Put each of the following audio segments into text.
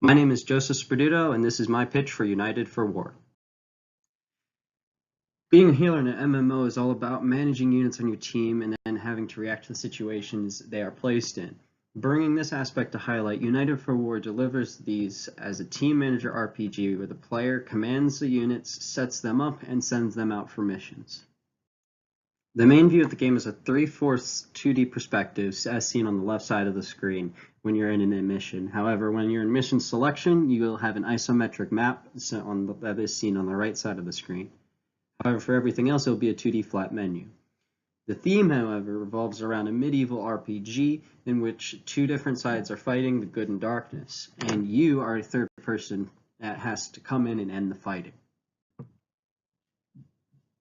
My name is Joseph Sperduto, and this is my pitch for United for War. Being a healer in an MMO is all about managing units on your team and then having to react to the situations they are placed in. Bringing this aspect to highlight, United for War delivers these as a team manager RPG where the player commands the units, sets them up, and sends them out for missions. The main view of the game is a 3/4 2D perspective as seen on the left side of the screen when you're in a mission. However, when you're in mission selection, you will have an isometric map that is seen on the right side of the screen. However, for everything else, it will be a 2D flat menu. The theme, however, revolves around a medieval RPG in which two different sides are fighting, the good and darkness, and you are a third person that has to come in and end the fighting.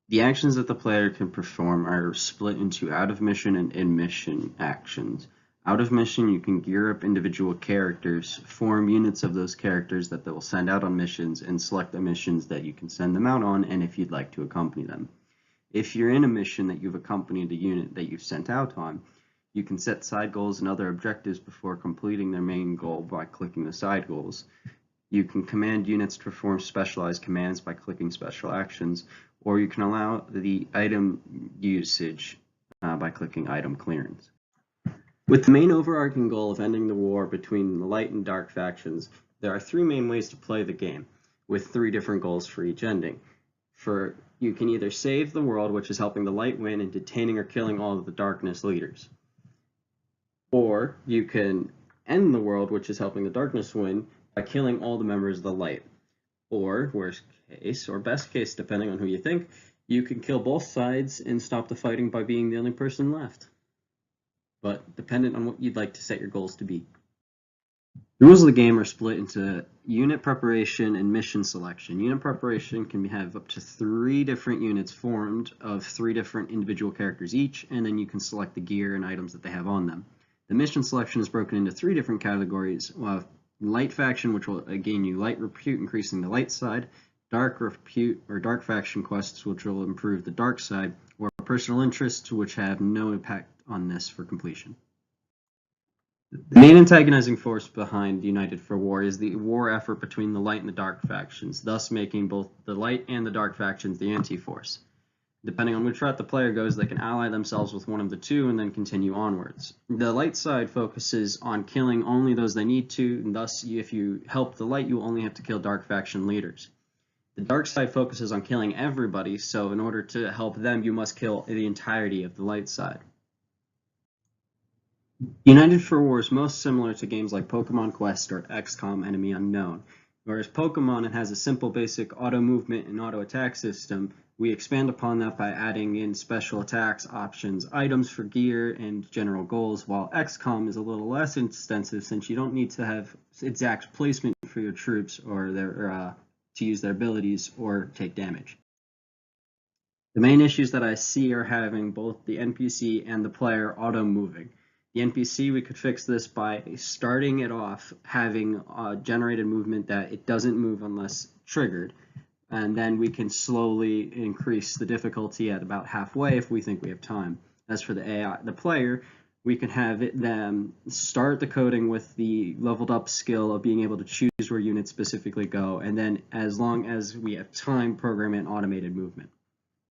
The actions that the player can perform are split into out-of-mission and in-mission actions. Out-of-mission, you can gear up individual characters, form units of those characters that they will send out on missions, and select the missions that you can send them out on and if you'd like to accompany them. If you're in a mission that you've accompanied a unit that you've sent out on, you can set side goals and other objectives before completing their main goal by clicking the side goals. You can command units to perform specialized commands by clicking special actions, or you can allow the item usage by clicking item clearance. With the main overarching goal of ending the war between the light and dark factions, there are three main ways to play the game, with three different goals for each ending. You can either save the world, which is helping the light win and detaining or killing all of the darkness leaders. Or you can end the world, which is helping the darkness win, by killing all the members of the light. Or, worst case, or best case, depending on who you think, you can kill both sides and stop the fighting by being the only person left. But dependent on what you'd like to set your goals to be. The rules of the game are split into unit preparation and mission selection. Unit preparation can have up to 3 different units formed of 3 different individual characters each, and then you can select the gear and items that they have on them. The mission selection is broken into 3 different categories. Light faction, which will gain you light repute, increasing the light side, dark repute or dark faction quests, which will improve the dark side, or personal interests, which have no impact on this for completion. The main antagonizing force behind United for War is the war effort between the light and the dark factions, thus making both the light and the dark factions the anti-force. Depending on which route the player goes, they can ally themselves with one of the two and then continue onwards. The light side focuses on killing only those they need to, and thus if you help the light, you only have to kill dark faction leaders. The dark side focuses on killing everybody, so in order to help them, you must kill the entirety of the light side. United for War is most similar to games like Pokemon Quest or XCOM Enemy Unknown. Whereas Pokemon, it has a simple basic auto movement and auto attack system, we expand upon that by adding in special attacks, options, items for gear, and general goals, while XCOM is a little less extensive since you don't need to have exact placement for your troops or to use their abilities or take damage. The main issues that I see are having both the NPC and the player auto-moving. The NPC, we could fix this by starting it off having generated movement that it doesn't move unless triggered, and then we can slowly increase the difficulty at about halfway if we think we have time. As for the AI, the player, we can have them start the coding with the leveled up skill of being able to choose where units specifically go, and then as long as we have time, program in automated movement.